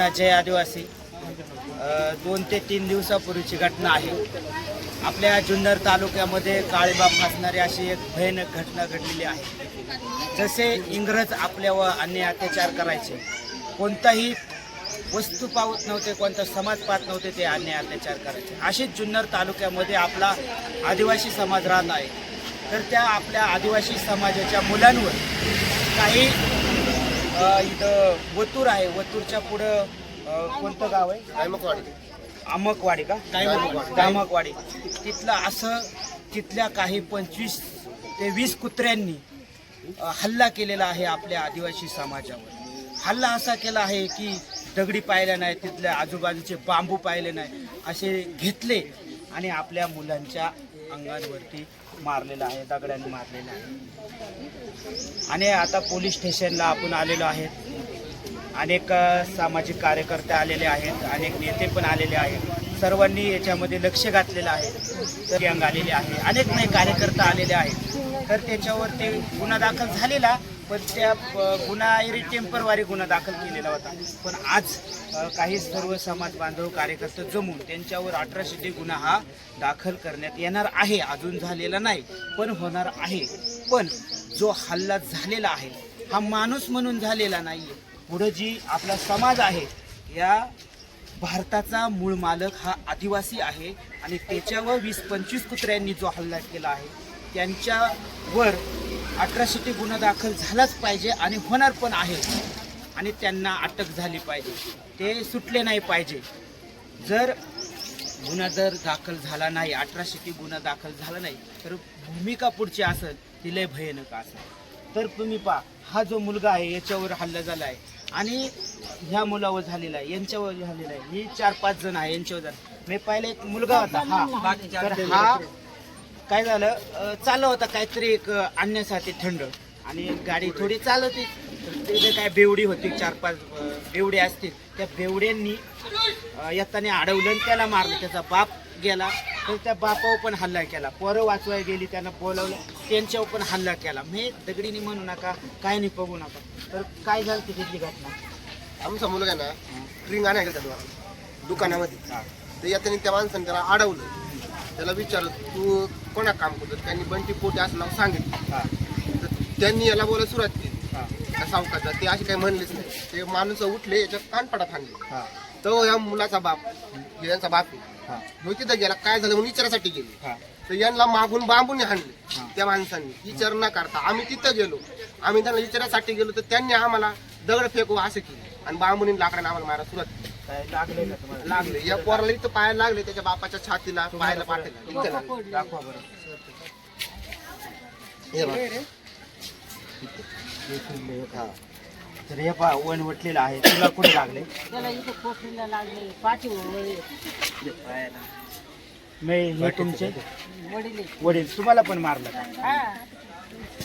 सर्वांना जय आदिवासी। 2 ते 3 दिवसापूर्वीची घटना आहे। आपल्या जुन्नर तालुक्यामध्ये काळीबाब फासणारी अशी एक भयानक घटना घडलेली आहे। जसे इंग्रज आपल्यावर अन्याय अत्याचार करायचे, कोणताही वस्तू पाहत नव्हते, कोणता समाज पाहत नव्हते, ते अन्याय अत्याचार करायचे। अशीच जुन्नर तालुक्यामध्ये आपला आदिवासी समाज राहत आहे। तर त्या आपल्या आदिवासी समाजाच्या मुलांवर काही इथं वतूर आहे, वतूरच्या पुढं कोणतं गाव आहे? आमकवाडी का? कामकवाडी। तिथलं असं तिथल्या काही 25 ते 20 कुत्र्यांनी हल्ला केलेला आहे आपल्या आदिवासी समाजावर। हल्ला असा केला आहे की दगडी पाहिल्या नाही, तिथल्या आजूबाजूचे बांबू पाहिले नाही, असे घेतले आणि आपल्या मुलांच्या अंगावरती मारलेला आहे, दगडांनी मारलेला आहे। आणि आता पोलीस स्टेशनला आपण आलेलो आहेत। अनेक सामाजिक कार्यकर्ते आलेले आहेत, अनेक नेते पण आलेले आहेत। सर्वांनी याच्यामध्ये लक्ष घातलेलं आहे। तर गँग आलेले आहे, अनेक नाही कार्यकर्ते आलेले आहेत। तर त्याच्यावर ते गुन्हा दाखल झालेला, पण त्या गुन्हा टेम्परवारी गुन्हा दाखल केलेला होता। पण आज काही सर्व समाज बांधव कार्यकर्ते जमून त्यांच्यावर 1800 गुन्हा हा दाखल करण्यात येणार आहे। अजून झालेला नाही, पण होणार आहे। पण जो हल्ला झालेला आहे हा माणूस म्हणून झालेला नाहीये। पुढे जी आपला समाज आहे, या भारताचा मूळ मालक हा आदिवासी आहे आणि त्याच्यावर 20-25 कुत्र्यांनी जो हल्ला केला आहे त्यांच्यावर 1800 गुन्हा दाखल झालाच पाहिजे आणि होणार पण आहे। आणि त्यांना अटक झाली पाहिजे, ते सुटले नाही पाहिजे। जर गुन्हा दाखल झाला नाही, 1800 गुन्हा दाखल झाला नाही, तर भूमिका पुढची असेल ती लय भयानक असेल। तर तुम्ही पहा, हा जो मुलगा आहे याच्यावर हल्ला झाला आहे आणि ह्या मुलावर झालेला आहे, यांच्यावर झालेला आहे, ही 4-5 जण आहे यांच्यावर झालं। मी पाहिलं एक मुलगा होता हा, तर हा काय झालं, चाललं होता काहीतरी एक आणण्यासाठी थंड, आणि गाडी थोडी चालवती, तर तिथे काय बेवडी होती, 4-5 बेवडे असतील, त्या बेवड्यांनी येताना अडवलं आणि त्याला मारलं। त्याचा बाप गेला, तर त्या बापावर पण हल्ला केला। पोरं वाचवाय गेली, त्यांना बोलावलं, त्यांच्यावर पण हल्ला केला। मी दगडीने म्हणू नका, काय नाही बघू नका। तर काय झालं तिथली घटना? आमचा मुलगा ना रिंग आणायला गेला दुकानामध्ये, तर येताना त्या माणसाने त्याला अडवलं, त्याला विचारलं तू कोणा काम करतो, त्यांनी बंटी पोटे असं नाव सांगितलं। तर त्यांनी याला बोलायला सुरुवात केली त्या सावकाचा, ते असे काही म्हणलेच नाही। ते माणूस उठले, याच्या कानपडात हाणले। तो या मुलाचा बाप, यांचा बाप आहे, तिथं गेला, काय झालं म्हणून विचारासाठी गेले, तर यांना मागून बांबून हाणले त्या माणसांनी, विचार न करता। आम्ही तिथं गेलो, आम्ही त्यांना विचारासाठी गेलो, तर त्यांनी आम्हाला दगड फेकू असं केलं आणि बांबून लाकडाने आम्हाला मारायला सुरुवात केली। लागले या पोराला इथं पायाला लागले, त्याच्या बापाच्या छातीला पायाला पाठवलं। दाखवा बरं। तर हे पहा वणवटलेलं आहे, तुला कुठे लागले? त्याला इथं कोठीला लागले, पाठीवर हे तुमचे वडील वडील तुम्हाला पण मारलं का? हा,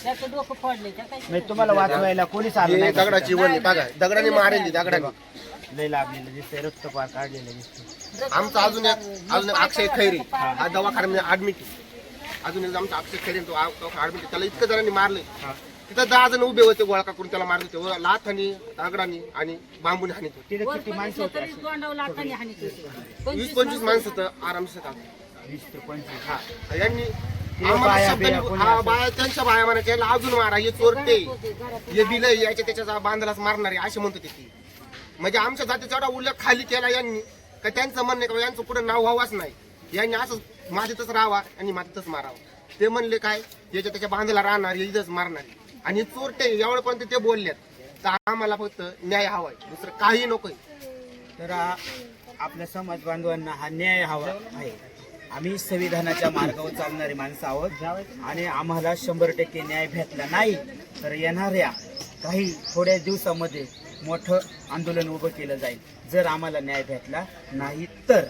त्याचं डोकं फोडले, म्हणजे तुम्हाला वाचवायला कोणीच आलं नाही? दगडाची वणी बघा, दगडाने मारेली, दगडाने लय लागलेलं दिसतंय, रक्त पार काढलेलं दिसतंय। आमचा अजून एक अक्षय खैरे हा दवाखान्यामध्ये ऍडमिट आहे। अजून एक आमचा अक्षय खैरे तो ऍडमिट आहे, त्याला इतकं जणांनी मारले, तिथं 10 जण उभे होते, गोळका करून त्याला मारत होते, लाथानी, दगडानी आणि बांबून हानीत होते। तिथे किती माणसं होते? 20-25 माणसं तर आरामशीर काम, 20 ते 25। हा, यांनी बाया त्यांच्या बाया म्हणायच्या, याला अजून मारा, हे चोरटे, हे दिलं, याच्या त्याच्या बांधलाच मारणारे असे म्हणत होते ती। म्हणजे आमच्या जातीचा एवढा उल्लेख खाली केला यांनी, का त्यांचं म्हणणं का यांचं पुढे नाव व्हावंच नाही, यांनी असं मातीतच राहावा आणि मातीतच मारावं। ते म्हणले काय, याच्या त्याच्या बांधला राहणार, इथंच मारणार, आणि चोरटे एवढ्यापर्यंत ते बोलल्यात। तर आम्हाला फक्त न्याय हवाय, दुसरं काही नकोय। तर आपल्या समाज बांधवांना हा न्याय हवा आहे। आम्ही संविधानाच्या मार्गावर चालणारी माणसं आहोत आणि आम्हाला 100% न्याय भेटला नाही तर येणाऱ्या काही थोड्या दिवसामध्ये मोठं आंदोलन उभं केलं जाईल, जर आम्हाला न्याय भेटला नाही तर।